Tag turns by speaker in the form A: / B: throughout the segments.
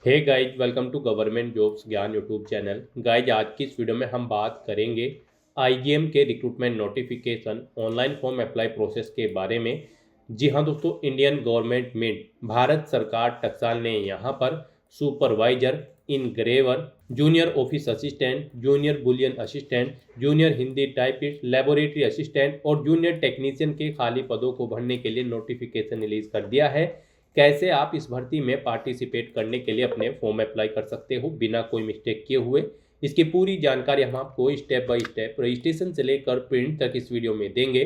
A: Hey guys, welcome to government jobs Gyan YouTube channel. Guys, आज की इस वीडियो में हम बात करेंगे आईजीएम के recruitment notification online form apply process के बारे में। जी हाँ दोस्तों, इंडियन गवर्नमेंट में भारत सरकार टकसाल ने यहाँ पर supervisor, engraver, junior office assistant, junior bullion assistant, junior Hindi typist, laboratory assistant और जूनियर टेक्नीशियन के खाली पदों को भरने के लिए नोटिफिकेशन रिलीज कर दिया है। कैसे आप इस भर्ती में पार्टिसिपेट करने के लिए अपने फॉर्म अप्लाई कर सकते हो बिना कोई मिस्टेक किए हुए, इसकी पूरी जानकारी हम आपको स्टेप बाय स्टेप रजिस्ट्रेशन से लेकर प्रिंट तक इस वीडियो में देंगे।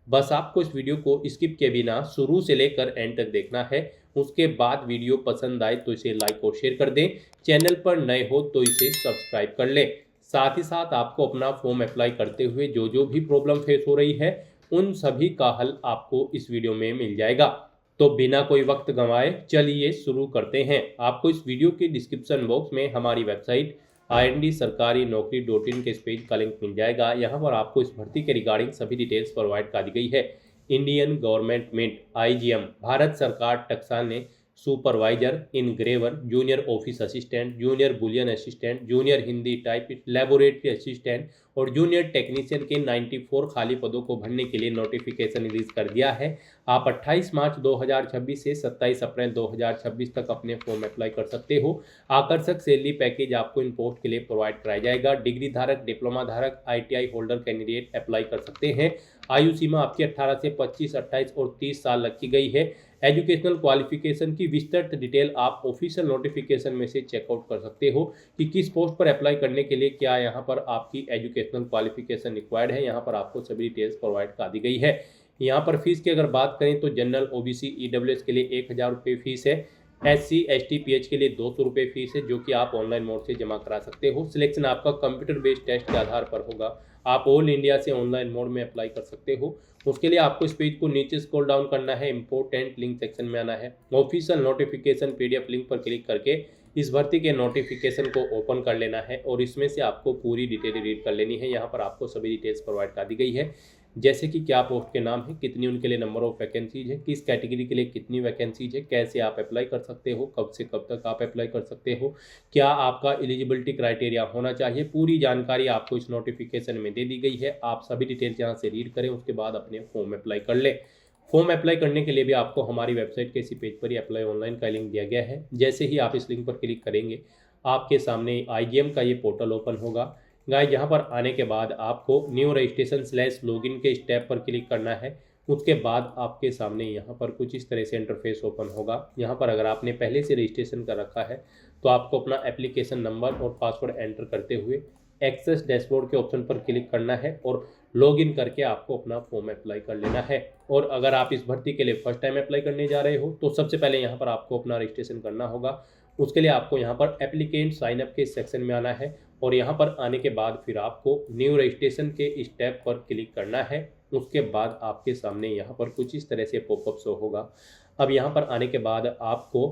A: बस आपको इस वीडियो को स्किप किए बिना शुरू से लेकर एंड तक देखना है। उसके बाद वीडियो पसंद आए तो इसे लाइक और शेयर कर दें। चैनल पर नए हो तो इसे सब्सक्राइब कर लें। साथ ही साथ आपको अपना फॉर्म अप्लाई करते हुए जो जो भी प्रॉब्लम फेस हो रही है उन सभी का हल आपको इस वीडियो में मिल जाएगा। तो बिना कोई वक्त गंवाए चलिए शुरू करते हैं। आपको इस वीडियो के डिस्क्रिप्शन बॉक्स में हमारी वेबसाइट ind-sarkari-naukri.in के इस पेज का लिंक मिल जाएगा। यहाँ पर आपको इस भर्ती के रिगार्डिंग सभी डिटेल्स प्रोवाइड कर दी गई है। Indian government mint IGM Bharat सरकार टकसाल ने supervisor, engraver, junior office assistant, junior bullion assistant, junior Hindi typist, laboratory assistant और जूनियर टेक्नीशियन के 94 खाली पदों को भरने के लिए नोटिफिकेशन रिलीज कर दिया है। आप 28 मार्च 2026 से 27 अप्रैल 2026 तक अपने फॉर्म अप्लाई कर सकते हो। आकर्षक सैलरी पैकेज आपको इन पोस्ट के लिए प्रोवाइड कराया जाएगा। डिग्री धारक, डिप्लोमा धारक, आईटीआई होल्डर कैंडिडेट अप्लाई कर सकते हैं। आयु सीमा आपकी 18 से 25, 28 और 30 साल रखी गई है। एजुकेशनल क्वालिफिकेशन की विस्तृत डिटेल आप ऑफिशियल नोटिफिकेशन में से चेकआउट कर सकते हो कि किस पोस्ट पर अप्लाई करने के लिए क्या यहाँ पर आपकी एजुकेशनल क्वालिफिकेशन रिक्वायर्ड है। यहाँ पर आपको सभी डिटेल्स प्रोवाइड कर दी गई है। यहाँ पर फीस की अगर बात करें तो जनरल, ओबीसी, ईडब्ल्यूएस के लिए 1000 रुपये फीस है। SC ST PH के लिए 200 रुपये फीस है, जो कि आप ऑनलाइन मोड से जमा करा सकते हो। सिलेक्शन आपका कंप्यूटर बेस्ड टेस्ट के आधार पर होगा। आप ऑल इंडिया से ऑनलाइन मोड में अप्लाई कर सकते हो। उसके लिए आपको इस पेज को नीचे स्क्रॉल डाउन करना है, इंपॉर्टेंट लिंक सेक्शन में आना है, ऑफिशियल नोटिफिकेशन PDF लिंक पर क्लिक करके इस भर्ती के नोटिफिकेशन को ओपन कर लेना है और इसमें से आपको पूरी डिटेल रीड कर लेनी है। यहाँ पर आपको सभी डिटेल्स प्रोवाइड कर दी गई है, जैसे कि क्या पोस्ट के नाम है, कितनी उनके लिए नंबर ऑफ वैकेंसीज है, किस कैटेगरी के लिए कितनी वैकेंसीज है, कैसे आप अप्लाई कर सकते हो, कब से कब तक आप अप्लाई कर सकते हो, क्या आपका एलिजिबिलिटी क्राइटेरिया होना चाहिए। पूरी जानकारी आपको इस नोटिफिकेशन में दे दी गई है। आप सभी डिटेल्स यहाँ से रीड करें, उसके बाद अपने फॉर्म अप्लाई कर लें। फॉर्म अप्लाई करने के लिए भी आपको हमारी वेबसाइट के इसी पेज पर ही अप्लाई ऑनलाइन का लिंक दिया गया है। जैसे ही आप इस लिंक पर क्लिक करेंगे आपके सामने आईजीएम का ये पोर्टल ओपन होगा। गाइस, यहाँ पर आने के बाद आपको न्यू रजिस्ट्रेशन/लॉगिन के स्टेप पर क्लिक करना है। उसके बाद आपके सामने यहाँ पर कुछ इस तरह से इंटरफेस ओपन होगा। यहाँ पर अगर आपने पहले से रजिस्ट्रेशन कर रखा है तो आपको अपना एप्लीकेशन नंबर और पासवर्ड एंटर करते हुए एक्सेस डैशबोर्ड के ऑप्शन पर क्लिक करना है और लॉगिन करके आपको अपना फॉर्म अप्लाई कर लेना है। और अगर आप इस भर्ती के लिए फर्स्ट टाइम अप्लाई करने जा रहे हो तो सबसे पहले यहाँ पर आपको अपना रजिस्ट्रेशन करना होगा। उसके लिए आपको यहाँ पर एप्लीकेंट साइन अप के सेक्शन में आना है और यहाँ पर आने के बाद फिर आपको न्यू रजिस्ट्रेशन के स्टेप पर क्लिक करना है। उसके बाद आपके सामने यहाँ पर कुछ इस तरह से पॉपअप शो होगा। अब यहाँ पर आने के बाद आपको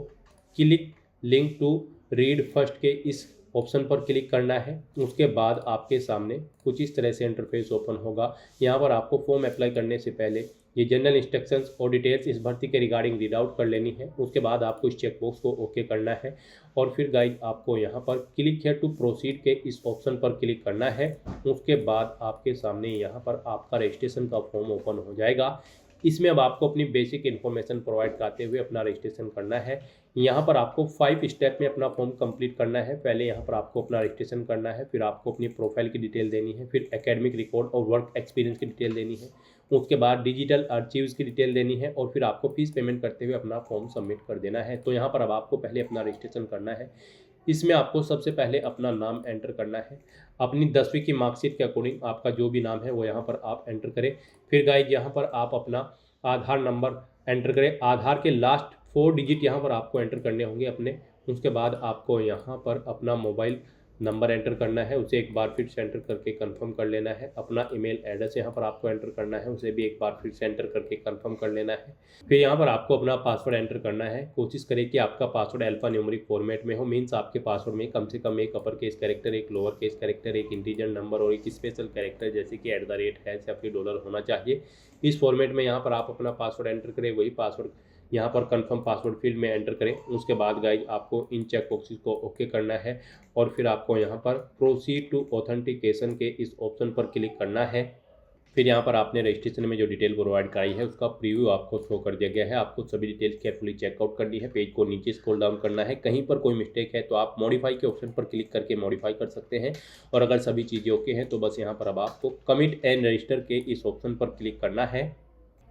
A: click link to read first के इस ऑप्शन पर क्लिक करना है। उसके बाद आपके सामने कुछ इस तरह से इंटरफेस ओपन होगा। यहाँ पर आपको फॉर्म अप्लाई करने से पहले ये जनरल इंस्ट्रक्शंस और डिटेल्स इस भर्ती के रिगार्डिंग रीड आउट कर लेनी है। उसके बाद आपको इस चेकबॉक्स को ओके करना है और फिर गाइड आपको यहाँ पर क्लिक हियर टू प्रोसीड के इस ऑप्शन पर क्लिक करना है। उसके बाद आपके सामने यहाँ पर आपका रजिस्ट्रेशन का फॉर्म ओपन हो जाएगा। इसमें अब आपको अपनी बेसिक इन्फॉर्मेशन प्रोवाइड करते हुए अपना रजिस्ट्रेशन करना है। यहाँ पर आपको 5 स्टेप में अपना फॉर्म कंप्लीट करना है। पहले यहाँ पर आपको अपना रजिस्ट्रेशन करना है, फिर आपको अपनी प्रोफाइल की डिटेल देनी है, फिर एकेडमिक रिकॉर्ड और वर्क एक्सपीरियंस की डिटेल देनी है, उसके बाद डिजिटल आर्चीव्स की डिटेल देनी है और फिर आपको फीस पेमेंट करते हुए अपना फॉर्म सबमिट कर देना है। तो यहाँ पर अब आपको पहले अपना रजिस्ट्रेशन करना है। इसमें आपको सबसे पहले अपना नाम एंटर करना है। अपनी 10वीं की मार्कशीट के अकॉर्डिंग आपका जो भी नाम है वो यहाँ पर आप एंटर करें। फिर गाइज यहाँ पर आप अपना आधार नंबर एंटर करें। आधार के लास्ट 4 डिजिट यहाँ पर आपको एंटर करने होंगे अपने। उसके बाद आपको यहाँ पर अपना मोबाइल नंबर एंटर करना है, उसे एक बार फिर से एंटर करके कंफर्म कर लेना है। अपना ईमेल एड्रेस यहाँ पर आपको एंटर करना है, उसे भी एक बार फिर से एंटर करके कंफर्म कर लेना है। फिर यहाँ पर आपको अपना पासवर्ड एंटर करना है। कोशिश करें कि आपका पासवर्ड अल्फा न्यूमेरिक फॉर्मेट में हो, मीन्स आपके पासवर्ड में कम से कम एक अपर केस कैरेक्टर, एक लोअर केस कैरेक्टर, एक इंटीजर नंबर और एक स्पेशल कैरेक्टर जैसे कि @ है या फिर $, होना चाहिए। इस फॉर्मेट में यहाँ पर आप अपना पासवर्ड एंटर करें। वही पासवर्ड यहाँ पर कंफर्म पासवर्ड फील्ड में एंटर करें। उसके बाद गाइज आपको इन चेक बॉक्सेस को ओके करना है और फिर आपको यहाँ पर प्रोसीड टू ऑथेंटिकेशन के इस ऑप्शन पर क्लिक करना है। फिर यहाँ पर आपने रजिस्ट्रेशन में जो डिटेल प्रोवाइड कराई है उसका प्रीव्यू आपको शो कर दिया गया है। आपको सभी डिटेल्स केयरफुली चेकआउट करनी है, पेज को नीचे स्क्रॉल डाउन करना है। कहीं पर कोई मिस्टेक है तो आप मॉडिफाई के ऑप्शन पर क्लिक करके मॉडिफाई कर सकते हैं और अगर सभी चीज़ें ओके हैं तो बस यहाँ पर अब आपको कमिट एंड रजिस्टर के इस ऑप्शन पर क्लिक करना है।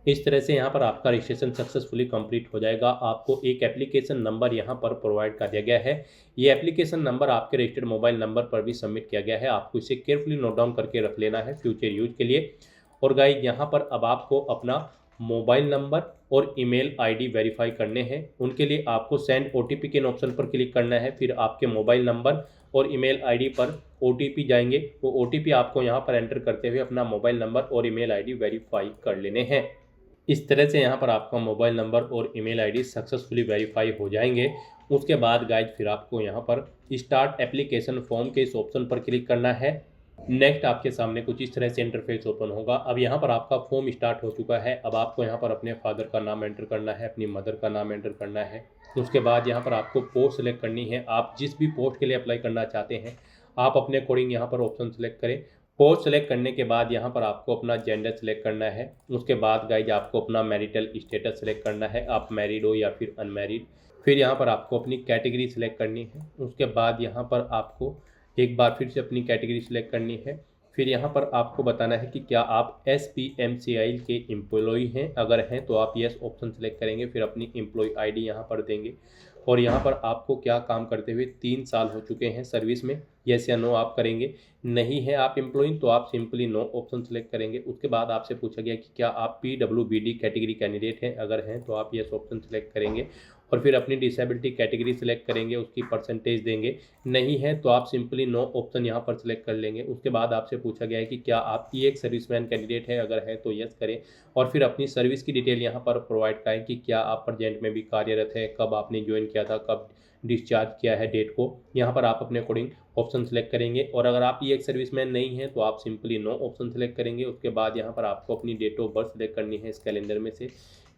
A: इस तरह से यहाँ पर आपका रजिस्ट्रेशन सक्सेसफुली कंप्लीट हो जाएगा। आपको एक एप्लीकेशन नंबर यहाँ पर प्रोवाइड कर दिया गया है। ये एप्लीकेशन नंबर आपके रजिस्टर्ड मोबाइल नंबर पर भी सबमिट किया गया है। आपको इसे केयरफुली नोट डाउन करके रख लेना है फ्यूचर यूज के लिए। और गाइस यहाँ पर अब आपको अपना मोबाइल नंबर और ईमेल आईडी वेरीफाई करने हैं। उनके लिए आपको सेंड ओटीपी के ऑप्शन पर क्लिक करना है। फिर आपके मोबाइल नंबर और ईमेल आईडी पर ओटीपी जाएंगे। वो ओटीपी आपको यहाँ पर एंटर करते हुए अपना मोबाइल नंबर और ईमेल आईडी वेरीफाई कर लेने हैं। इस तरह से यहाँ पर आपका मोबाइल नंबर और ईमेल आईडी सक्सेसफुली वेरीफाई हो जाएंगे। उसके बाद गाइज फिर आपको यहाँ पर स्टार्ट एप्लीकेशन फॉर्म के इस ऑप्शन पर क्लिक करना है। नेक्स्ट आपके सामने कुछ इस तरह से इंटरफेस ओपन होगा। अब यहाँ पर आपका फॉर्म स्टार्ट हो चुका है। अब आपको यहाँ पर अपने फादर का नाम एंटर करना है, अपनी मदर का नाम एंटर करना है। उसके बाद यहाँ पर आपको पोस्ट सेलेक्ट करनी है। आप जिस भी पोस्ट के लिए अप्लाई करना चाहते हैं आप अपने अकॉर्डिंग यहाँ पर ऑप्शन सेलेक्ट करें। पोस्ट सेलेक्ट करने के बाद यहाँ पर आपको अपना जेंडर सेलेक्ट करना है। उसके बाद गाइज आपको अपना मैरिटल स्टेटस सेलेक्ट करना है, आप मैरिड हो या फिर अनमैरिड। फिर यहाँ पर आपको अपनी कैटेगरी सेलेक्ट करनी है। उसके बाद यहाँ पर आपको एक बार फिर से अपनी कैटेगरी सेलेक्ट करनी है। फिर यहाँ पर आपको बताना है कि क्या आप SPMCIL के एम्प्लॉई हैं। अगर हैं तो आप यस ऑप्शन सेलेक्ट करेंगे। फिर अपनी एम्प्लॉय आईडी यहाँ पर देंगे और यहाँ पर आपको क्या काम करते हुए 3 साल हो चुके हैं सर्विस में, यस या नो आप करेंगे। नहीं है आप एम्प्लॉय तो आप सिंपली नो ऑप्शन सेलेक्ट करेंगे। उसके बाद आपसे पूछा गया कि क्या आप PWBD कैटेगरी कैंडिडेट हैं। अगर हैं तो आप यस ऑप्शन सेलेक्ट करेंगे और फिर अपनी डिसेबिलिटी कैटेगरी सेलेक्ट करेंगे, उसकी परसेंटेज देंगे। नहीं है तो आप सिंपली नो ऑप्शन यहाँ पर सेलेक्ट कर लेंगे। उसके बाद आपसे पूछा गया है कि क्या आप एक सर्विसमैन कैंडिडेट है। अगर है तो यस करें और फिर अपनी सर्विस की डिटेल यहाँ पर प्रोवाइड करें कि क्या आप प्रेजेंट में भी कार्यरत है, कब आपने ज्वाइन किया था, कब डिस्चार्ज किया है, डेट को यहाँ पर आप अपने अकॉर्डिंग ऑप्शन सेलेक्ट करेंगे। और अगर आप ये एक सर्विसमैन नहीं है तो आप सिंपली नो ऑप्शन सेलेक्ट करेंगे। उसके बाद यहाँ पर आपको अपनी डेट ऑफ बर्थ सेलेक्ट करनी है इस कैलेंडर में से।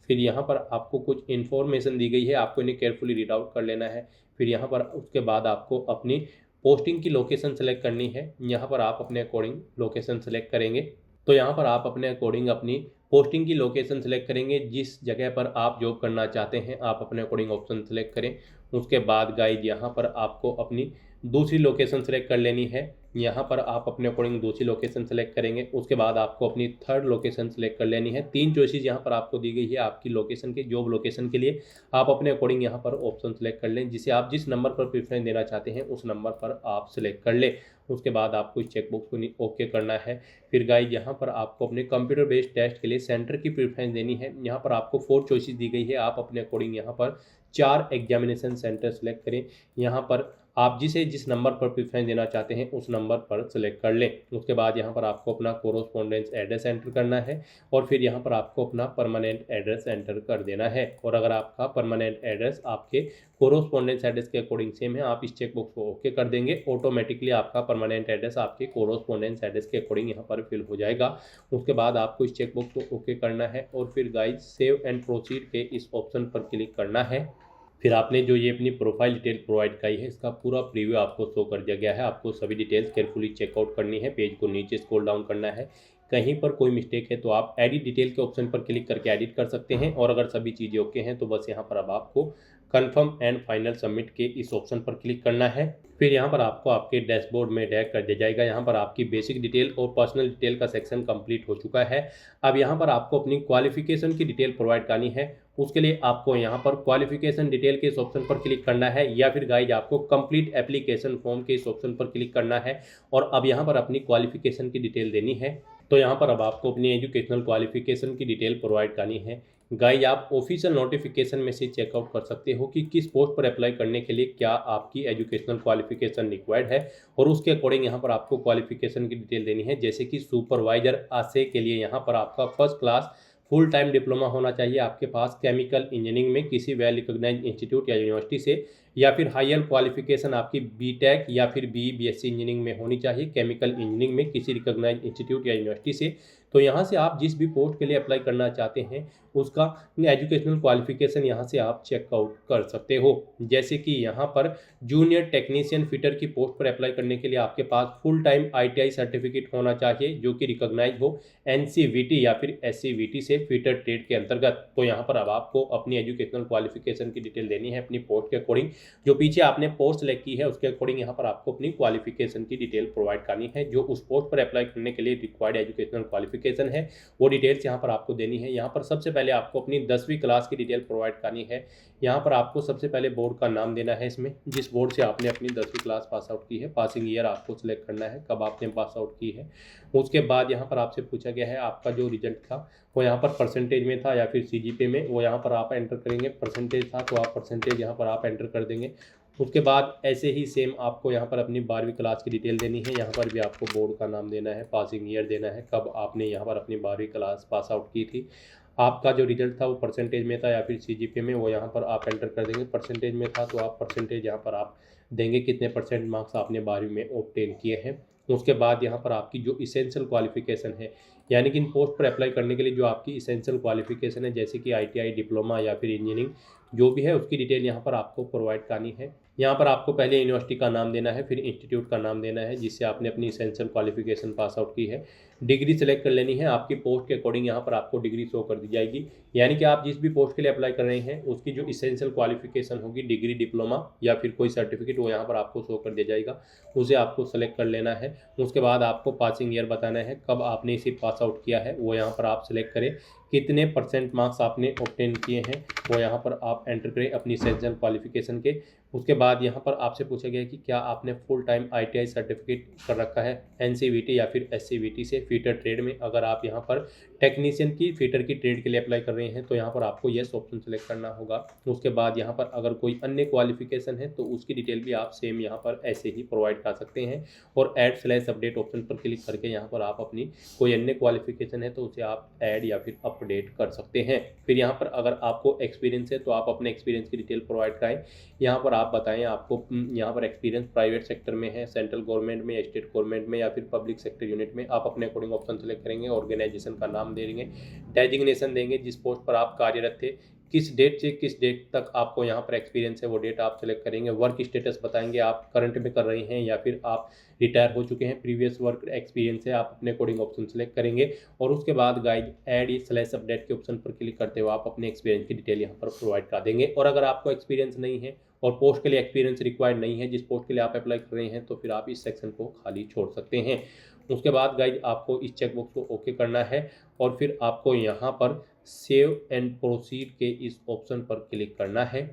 A: फिर यहाँ पर आपको कुछ इन्फॉर्मेशन दी गई है, आपको इन्हें केयरफुली रीड आउट कर लेना है। फिर यहाँ पर उसके बाद आपको अपनी पोस्टिंग की लोकेशन सेलेक्ट करनी है। यहाँ पर आप अपने अकॉर्डिंग लोकेशन सेलेक्ट करेंगे। तो यहाँ पर आप अपने अकॉर्डिंग अपनी पोस्टिंग की लोकेशन सेलेक्ट करेंगे। जिस जगह पर आप जॉब करना चाहते हैं आप अपने अकॉर्डिंग ऑप्शन सेलेक्ट करें। उसके बाद गाइड यहाँ पर आपको अपनी दूसरी लोकेशन सेलेक्ट कर लेनी है। यहाँ पर आप अपने अकॉर्डिंग दूसरी लोकेशन सेलेक्ट करेंगे। उसके बाद आपको अपनी थर्ड लोकेशन सेलेक्ट कर लेनी है। 3 चॉइसेस यहाँ पर आपको दी गई है आपकी लोकेशन के, जॉब लोकेशन के लिए। आप अपने अकॉर्डिंग यहाँ पर ऑप्शन सेलेक्ट कर लें, जिसे आप जिस नंबर पर प्रेफरेंस देना चाहते हैं उस नंबर पर आप सेलेक्ट कर लें। उसके बाद आपको इस चेकबॉक्स को ओके करना है। फिर गाइड यहाँ पर आपको अपने कंप्यूटर बेस्ड टेस्ट के लिए सेंटर की प्रेफरेंस देनी है। यहाँ पर आपको 4 चॉइसेस दी गई है। आप अपने अकॉर्डिंग यहाँ पर 4 एग्जामिनेशन सेंटर सेलेक्ट करें। यहाँ पर आप जिस नंबर पर प्रेफरेंस देना चाहते हैं उस नंबर पर सेलेक्ट कर लें। उसके बाद यहाँ पर आपको अपना कोरोस्पोंडेंस एड्रेस एंटर करना है और फिर यहाँ पर आपको अपना परमानेंट एड्रेस एंटर कर देना है। और अगर आपका परमानेंट एड्रेस आपके कोरोस्पोंडेंस एड्रेस के अकॉर्डिंग सेम है आप इस चेकबॉक्स को ओके कर देंगे। ऑटोमेटिकली आपका परमानेंट एड्रेस आपके कोरोस्पोंडेंस एड्रेस के अकॉर्डिंग यहाँ पर फिल हो जाएगा। उसके बाद आपको इस चेकबॉक्स को ओके करना है और फिर गाइज सेव एंड प्रोसीड के इस ऑप्शन पर क्लिक करना है। फिर आपने जो ये अपनी प्रोफाइल डिटेल प्रोवाइड कराई है इसका पूरा प्रीव्यू आपको शो कर दिया गया है। आपको सभी डिटेल्स केयरफुली चेकआउट करनी है, पेज को नीचे स्क्रॉल डाउन करना है। कहीं पर कोई मिस्टेक है तो आप एडिट डिटेल के ऑप्शन पर क्लिक करके एडिट कर सकते हैं। और अगर सभी चीज़ें ओके हैं तो बस यहाँ पर अब आपको कंफर्म एंड फाइनल सबमिट के इस ऑप्शन पर क्लिक करना है। फिर यहाँ पर आपको आपके डैशबोर्ड में ड्रैग कर दिया जाएगा। यहाँ पर आपकी बेसिक डिटेल और पर्सनल डिटेल का सेक्शन कंप्लीट हो चुका है। अब यहाँ पर आपको अपनी क्वालिफिकेशन की डिटेल प्रोवाइड करनी है। उसके लिए आपको यहाँ पर क्वालिफिकेशन डिटेल के इस ऑप्शन पर क्लिक करना है या फिर गाइज आपको कंप्लीट एप्लीकेशन फॉर्म के इस ऑप्शन पर क्लिक करना है और अब यहाँ पर अपनी क्वालिफिकेशन की डिटेल देनी है। तो यहाँ पर अब आपको अपनी एजुकेशनल क्वालिफिकेशन की डिटेल प्रोवाइड करनी है। गाइज आप ऑफिशियल नोटिफिकेशन में से चेकआउट कर सकते हो कि किस पोस्ट पर अप्लाई करने के लिए क्या आपकी एजुकेशनल क्वालिफिकेशन रिक्वायर्ड है और उसके अकॉर्डिंग यहाँ पर आपको क्वालिफिकेशन की डिटेल देनी है। जैसे कि सुपरवाइजर आशय के लिए यहाँ पर आपका first class full time diploma होना चाहिए आपके पास केमिकल इंजीनियरिंग में किसी वेल रिकॉग्नाइज्ड इंस्टीट्यूट या यूनिवर्सिटी से या फिर हायर क्वालिफिकेशन आपकी बीटेक या फिर बीएससी इंजीनियरिंग में होनी चाहिए, केमिकल इंजीनियरिंग में किसी रिकॉग्नाइज्ड इंस्टीट्यूट या यूनिवर्सिटी से। तो यहाँ से आप जिस भी पोस्ट के लिए अप्लाई करना चाहते हैं उसका एजुकेशनल क्वालिफिकेशन यहाँ से आप चेकआउट कर सकते हो। जैसे कि यहाँ पर जूनियर टेक्नीशियन फिटर की पोस्ट पर अप्लाई करने के लिए आपके पास फुल टाइम आईटीआई सर्टिफिकेट होना चाहिए जो कि रिकॉग्नाइज हो एनसीवीटी या फिर एससीवीटी से, फिटर ट्रेड के अंतर्गत। तो यहाँ पर अब आपको अपनी एजुकेशनल क्वालिफिकेशन की डिटेल देनी है अपनी पोस्ट के अकॉर्डिंग। जो पीछे आपने पोस्ट सेलेक्ट की है उसके अकॉर्डिंग यहाँ पर आपको अपनी क्वालिफिकेशन की डिटेल प्रोवाइड करनी है। जो उस पोस्ट पर अप्लाई करने के लिए रिक्वायर्ड एजुकेशनल क्वालिफिकेशन है वो डिटेल्स यहाँ पर आपको देनी है। यहाँ पर सबसे पहले आपको अपनी 10वीं क्लास की डिटेल प्रोवाइड करनी है। यहाँ पर आपको सबसे पहले बोर्ड का नाम देना है, इसमें जिस बोर्ड से आपने अपनी 10वीं क्लास पास आउट की है, पासिंग ईयर आपको सिलेक्ट करना है कब आपने पास आउट की है। उसके बाद यहाँ पर आपसे पूछा गया है आपका जो रिजल्ट था वो यहाँ पर परसेंटेज में था या फिर सीजीपीए में, वो यहाँ पर आप एंटर करेंगे। परसेंटेज था तो आप परसेंटेज यहाँ पर आप एंटर कर देंगे। उसके बाद ऐसे ही सेम आपको यहाँ पर अपनी 12वीं क्लास की डिटेल देनी है। यहाँ पर भी आपको बोर्ड का नाम देना है, पासिंग ईयर देना है, कब आपने यहाँ पर अपनी 12वीं क्लास पास आउट की थी। आपका जो रिजल्ट था वो परसेंटेज में था या फिर सीजीपीए में, वो यहाँ पर आप एंटर कर देंगे। परसेंटेज में था तो आप परसेंटेज यहाँ पर आप देंगे, कितने परसेंट मार्क्स आपने 12वीं में ऑब्टेन किए हैं। उसके बाद यहाँ पर आपकी जो इसेंशियल क्वालिफिकेशन है, यानी कि इन पोस्ट पर अप्लाई करने के लिए जो आपकी इसेंशियल क्वालिफिकेशन है जैसे कि आईटीआई, डिप्लोमा या फिर इंजीनियरिंग जो भी है उसकी डिटेल यहाँ पर आपको प्रोवाइड करनी है। यहाँ पर आपको पहले यूनिवर्सिटी का नाम देना है, फिर इंस्टीट्यूट का नाम देना है जिससे आपने अपनी इसेंशियल क्वालिफिकेशन पास आउट की है। डिग्री सेलेक्ट कर लेनी है, आपकी पोस्ट के अकॉर्डिंग यहाँ पर आपको डिग्री शो कर दी जाएगी। यानी कि आप जिस भी पोस्ट के लिए अप्लाई कर रहे हैं उसकी जो इसेंशियल क्वालिफिकेशन होगी, डिग्री, डिप्लोमा या फिर कोई सर्टिफिकेट, वो यहाँ पर आपको शो कर दिया जाएगा, उसे आपको सेलेक्ट कर लेना है। उसके बाद आपको पासिंग ईयर बताना है, कब आपने इसे पास आउट किया है वो यहाँ पर आप सेलेक्ट करें। कितने परसेंट मार्क्स आपने ऑब्टेन किए हैं वो यहाँ पर आप एंटर करें अपनी इसेंशियल क्वालिफिकेशन के। उसके बाद यहाँ पर आपसे पूछा गया है कि क्या आपने फुल टाइम आईटीआई सर्टिफिकेट कर रखा है एनसीवीटी या फिर एससीवीटी से फीटर ट्रेड में। अगर आप यहाँ पर टेक्नीशियन की फीटर की ट्रेड के लिए अप्लाई कर रहे हैं तो यहाँ पर आपको येस ऑप्शन सेलेक्ट करना होगा। उसके बाद यहाँ पर अगर कोई अन्य क्वालिफिकेशन है तो उसकी डिटेल भी आप सेम यहाँ पर ऐसे ही प्रोवाइड कर सकते हैं और ऐड/अपडेट ऑप्शन पर क्लिक करके यहाँ पर आप अपनी कोई अन्य क्वालिफिकेशन है तो उसे आप ऐड या फिर अपडेट कर सकते हैं। फिर यहाँ पर अगर आपको एक्सपीरियंस है तो आप अपने एक्सपीरियंस की डिटेल प्रोवाइड कराएं। यहाँ पर आप बताएं आपको यहाँ पर एक्सपीरियंस प्राइवेट सेक्टर में है, सेंट्रल गवर्नमेंट में, स्टेट गवर्नमेंट में या फिर पब्लिक सेक्टर यूनिट में। आप अपने अकॉर्डिंग ऑप्शन सेलेक्ट करेंगे, ऑर्गेनाइजेशन का नाम देंगे, डेजिग्नेशन देंगे जिस पोस्ट पर आप कार्यरत थे, किस डेट से किस डेट तक आपको यहाँ पर एक्सपीरियंस है वो डेट आप सेलेक्ट करेंगे। वर्क स्टेटस बताएंगे, आप करंट में कर रहे हैं या फिर आप रिटायर हो चुके हैं, प्रीवियस वर्क एक्सपीरियंस है, आप अपने अकॉर्डिंग ऑप्शन सेलेक्ट करेंगे। और उसके बाद गाइड ऐड/अपडेट के ऑप्शन पर क्लिक करते हुए आप अपने एक्सपीरियंस की डिटेल यहाँ पर प्रोवाइड कर देंगे। और अगर आपको एक्सपीरियंस नहीं है और पोस्ट के लिए एक्सपीरियंस रिक्वायर्ड नहीं है जिस पोस्ट के लिए आप अप्लाई कर रहे हैं तो फिर आप इस सेक्शन को खाली छोड़ सकते हैं। उसके बाद गाइज आपको इस चेकबॉक्स को ओके करना है और फिर आपको यहाँ पर सेव एंड प्रोसीड के इस ऑप्शन पर क्लिक करना है।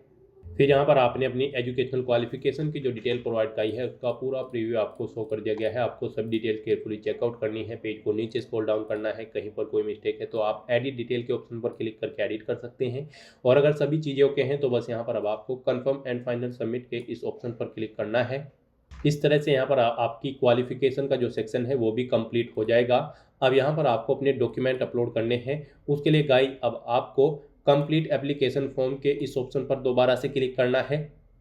A: फिर यहाँ पर आपने अपनी एजुकेशनल क्वालिफिकेशन की जो डिटेल प्रोवाइड की है उसका पूरा प्रीव्यू आपको शो कर दिया गया है। आपको सब डिटेल केयरफुली चेकआउट करनी है, पेज को नीचे स्क्रॉल डाउन करना है, कहीं पर कोई मिस्टेक है तो आप एडिट डिटेल के ऑप्शन पर क्लिक करके एडिट कर सकते हैं। और अगर सभी चीज़ें ओके हैं तो बस यहाँ पर अब आपको कन्फर्म एंड फाइनल सबमिट के इस ऑप्शन पर क्लिक करना है। इस तरह से यहाँ पर आपकी क्वालिफिकेशन का जो सेक्शन है वो भी कंप्लीट हो जाएगा। अब यहाँ पर आपको अपने डॉक्यूमेंट अपलोड करने हैं। उसके लिए गाइस अब आपको कंप्लीट एप्लीकेशन फॉर्म के इस ऑप्शन पर दोबारा से क्लिक करना है।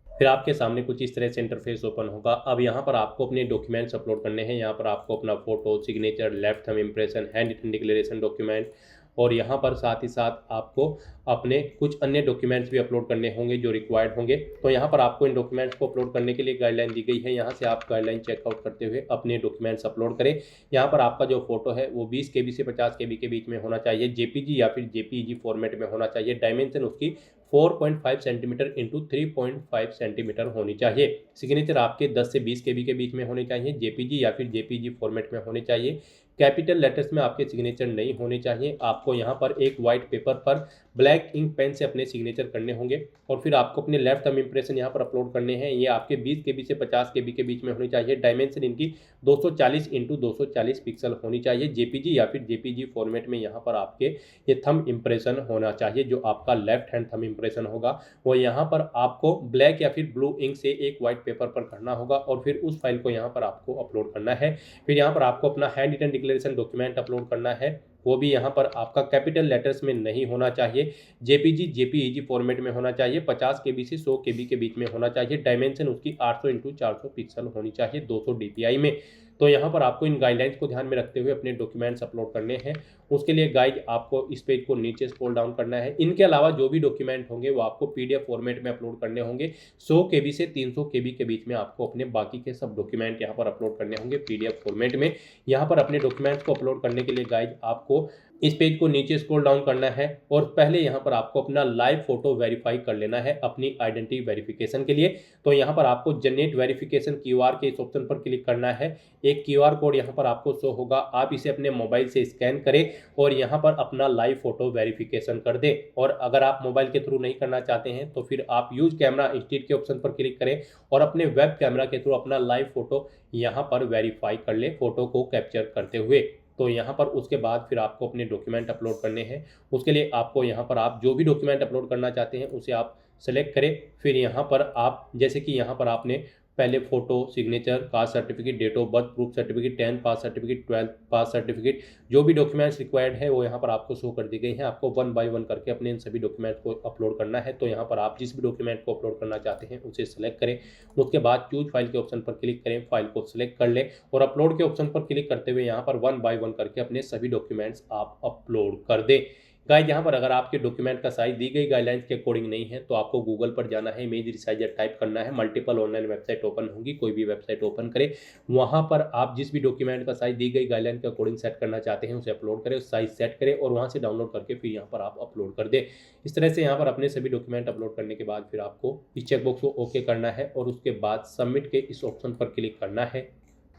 A: फिर आपके सामने कुछ इस तरह से इंटरफेस ओपन होगा। अब यहाँ पर आपको अपने डॉक्यूमेंट्स अपलोड करने हैं। यहाँ पर आपको अपना photo, signature, left thumb impression, hand written declaration document और यहाँ पर साथ ही साथ आपको अपने कुछ अन्य डॉक्यूमेंट्स भी अपलोड करने होंगे जो रिक्वायर्ड होंगे। तो यहाँ पर आपको इन डॉक्यूमेंट्स को अपलोड करने के लिए गाइडलाइन दी गई है। यहाँ से आप गाइडलाइन चेकआउट करते हुए अपने डॉक्यूमेंट्स अपलोड करें। यहाँ पर आपका जो फोटो है वो 20 KB से 50 KB के बीच में होना चाहिए, जेपीजी या फिर जेपीईजी फॉर्मेट में होना चाहिए। डायमेंशन उसकी 4.5 सेंटीमीटर इंटू 3.5 सेंटीमीटर होनी चाहिए। सिग्नेचर आपके 10 से 20 KB के बीच में होने चाहिए, जेपीजी या फिर जेपीईजी फॉर्मेट में होने चाहिए। कैपिटल लेटर्स में आपके सिग्नेचर नहीं होने चाहिए। आपको यहाँ पर एक वाइट पेपर पर ब्लैक इंक पेन से अपने सिग्नेचर करने होंगे और फिर आपको अपने लेफ्ट थंब इम्प्रेशन यहाँ पर अपलोड करने हैं। ये आपके 20 KB से 50 KB के बीच में होनी चाहिए। डायमेंशन इनकी 240 इंटू 240 पिक्सल होनी चाहिए। जेपीजी या फिर जेपीजी फॉर्मेट में यहाँ पर आपके ये थंब इम्प्रेशन होना चाहिए। जो आपका लेफ्ट हैंड थंब इम्प्रेशन होगा वो यहाँ पर आपको ब्लैक या फिर ब्लू इंक से एक वाइट पेपर पर करना होगा और फिर उस फाइल को यहाँ पर आपको अपलोड करना है। फिर यहाँ पर आपको अपना hand written declaration document upload करना है। वो भी यहाँ पर आपका कैपिटल लेटर्स में नहीं होना चाहिए। जेपीजी जेपीईजी फॉर्मेट में होना चाहिए। 50 केबी से 100 केबी के बीच में होना चाहिए। डायमेंशन उसकी 800x400 पिक्सल होनी चाहिए 200 डीपीआई में। तो यहाँ पर आपको इन गाइडलाइंस को ध्यान में रखते हुए अपने डॉक्यूमेंट्स अपलोड करने हैं। उसके लिए गाइज आपको इस पेज को नीचे स्क्रॉल डाउन करना है। इनके अलावा जो भी डॉक्यूमेंट होंगे वो आपको पीडीएफ फॉर्मेट में अपलोड करने होंगे। 100 केबी से 300 केबी के बीच में आपको अपने बाकी के सब डॉक्यूमेंट यहाँ पर अपलोड करने होंगे पीडीएफ फॉर्मेट में। यहाँ पर अपने डॉक्यूमेंट्स को अपलोड करने के लिए गाइज आपको इस पेज को नीचे स्क्रॉल डाउन करना है और पहले यहाँ पर आपको अपना लाइव फोटो वेरीफाई कर लेना है अपनी आइडेंटिटी वेरिफिकेशन के लिए। तो यहाँ पर आपको जनरेट वेरिफिकेशन क्यूआर के इस ऑप्शन पर क्लिक करना है। एक क्यूआर कोड यहाँ पर आपको शो होगा, आप इसे अपने मोबाइल से स्कैन करें और यहाँ पर अपना लाइव फोटो वेरिफिकेशन कर दें। और अगर आप मोबाइल के थ्रू नहीं करना चाहते हैं तो फिर आप यूज कैमरा इंस्टीट्यूट के ऑप्शन पर क्लिक करें और अपने वेब कैमरा के थ्रू अपना लाइव फोटो यहाँ पर वेरीफाई कर ले फोटो को कैप्चर करते हुए। तो यहाँ पर उसके बाद फिर आपको अपने डॉक्यूमेंट अपलोड करने हैं। उसके लिए आपको यहाँ पर आप जो भी डॉक्यूमेंट अपलोड करना चाहते हैं उसे आप सेलेक्ट करें। फिर यहाँ पर आप जैसे कि यहाँ पर आपने पहले photo, signature, caste certificate, date of birth proof certificate, 10th pass certificate, 12th pass certificate, जो भी डॉक्यूमेंट्स रिक्वायर्ड है वो यहाँ पर आपको शो कर दी गई हैं। आपको 1 बाय 1 करके अपने इन सभी डॉक्यूमेंट्स को अपलोड करना है। तो यहाँ पर आप जिस भी डॉक्यूमेंट को अपलोड करना चाहते हैं उसे सेलेक्ट करें। उसके बाद चूज फाइल के ऑप्शन पर क्लिक करें, फाइल को सिलेक्ट कर लें और अपलोड के ऑप्शन पर क्लिक करते हुए यहाँ पर 1 बाय 1 करके अपने सभी डॉक्यूमेंट्स आप अपलोड कर दें। गाइज यहाँ पर अगर आपके डॉक्यूमेंट का साइज दी गई गाइडलाइंस के अकॉर्डिंग नहीं है तो आपको गूगल पर जाना है, इमेज रिसाइजर टाइप करना है। मल्टीपल ऑनलाइन वेबसाइट ओपन होगी, कोई भी वेबसाइट ओपन करें, वहाँ पर आप जिस भी डॉक्यूमेंट का साइज दी गई गाइडलाइन के अकॉर्डिंग सेट करना चाहते हैं उसे अपलोड करें, उस साइज सेट करें और वहाँ से डाउनलोड करके फिर यहाँ पर आप अपलोड कर दें। इस तरह से यहाँ पर अपने सभी डॉक्यूमेंट अपलोड करने के बाद फिर आपको इस चेकबॉक्स को ओके करना है और उसके बाद सबमिट के इस ऑप्शन पर क्लिक करना है।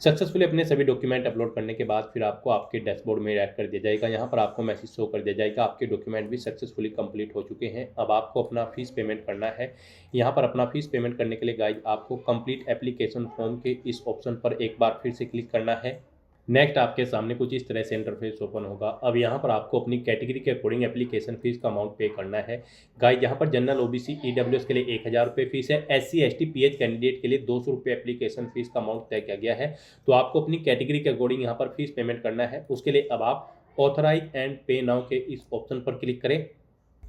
A: सक्सेसफुली अपने सभी डॉक्यूमेंट अपलोड करने के बाद फिर आपको आपके डैशबोर्ड में ऐड कर दिया जाएगा। यहाँ पर आपको मैसेज शो कर दिया जाएगा आपके डॉक्यूमेंट भी सक्सेसफुली कंप्लीट हो चुके हैं। अब आपको अपना फीस पेमेंट करना है। यहाँ पर अपना फीस पेमेंट करने के लिए गाइज आपको कंप्लीट एप्लीकेशन फॉर्म के इस ऑप्शन पर एक बार फिर से क्लिक करना है। नेक्स्ट आपके सामने कुछ इस तरह से इंटरफेस ओपन होगा। अब यहाँ पर आपको अपनी कैटेगरी के अकॉर्डिंग एप्लीकेशन फीस का अमाउंट पे करना है। गाइज यहाँ पर जनरल ओबीसी ईडब्ल्यूएस के लिए 1000 रुपये फीस है। एससी एसटी पीएच कैंडिडेट के लिए 200 रुपये एप्लीकेशन फीस का अमाउंट तय किया गया है। तो आपको अपनी कैटेगरी के अकॉर्डिंग यहाँ पर फीस पेमेंट करना है। उसके लिए अब आप ऑथराइज एंड पे नाउ के इस ऑप्शन पर क्लिक करें।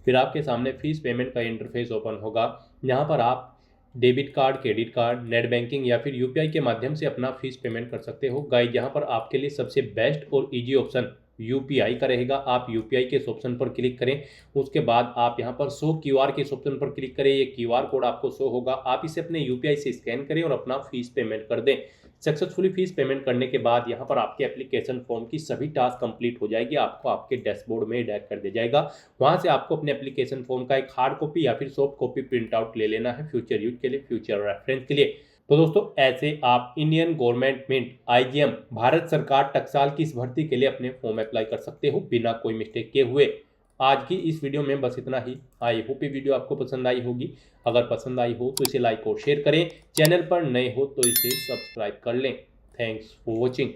A: फिर आपके सामने फीस पेमेंट का इंटरफेस ओपन होगा। यहाँ पर आप debit card, credit card, net banking या फिर यूपीआई के माध्यम से अपना फीस पेमेंट कर सकते हो। गाइज यहाँ पर आपके लिए सबसे बेस्ट और इजी ऑप्शन यूपीआई का रहेगा। आप यूपीआई के इस ऑप्शन पर क्लिक करें। उसके बाद आप यहाँ पर शो क्यूआर के इस ऑप्शन पर क्लिक करें। ये क्यूआर कोड आपको शो होगा, आप इसे अपने यूपीआई से स्कैन करें और अपना फीस पेमेंट कर दें। सक्सेसफुली फीस पेमेंट करने के बाद यहाँ पर आपके एप्लीकेशन फॉर्म की सभी टास्क कंप्लीट हो जाएगी। आपको आपके डैशबोर्ड में ऐड कर दिया जाएगा। वहाँ से आपको अपने एप्लीकेशन फॉर्म का एक हार्ड कॉपी या फिर सॉफ्ट कॉपी प्रिंट आउट ले लेना है फ्यूचर यूज के लिए, फ्यूचर रेफरेंस के लिए। तो दोस्तों ऐसे आप इंडियन गवर्नमेंट आईजीएम भारत सरकार टकसाल की इस भर्ती के लिए अपने फॉर्म अप्लाई कर सकते हो बिना कोई मिस्टेक किए हुए। आज की इस वीडियो में बस इतना ही। आई होप ये वीडियो आपको पसंद आई होगी। अगर पसंद आई हो तो इसे लाइक और शेयर करें। चैनल पर नए हो तो इसे सब्सक्राइब कर लें। Thanks for watching.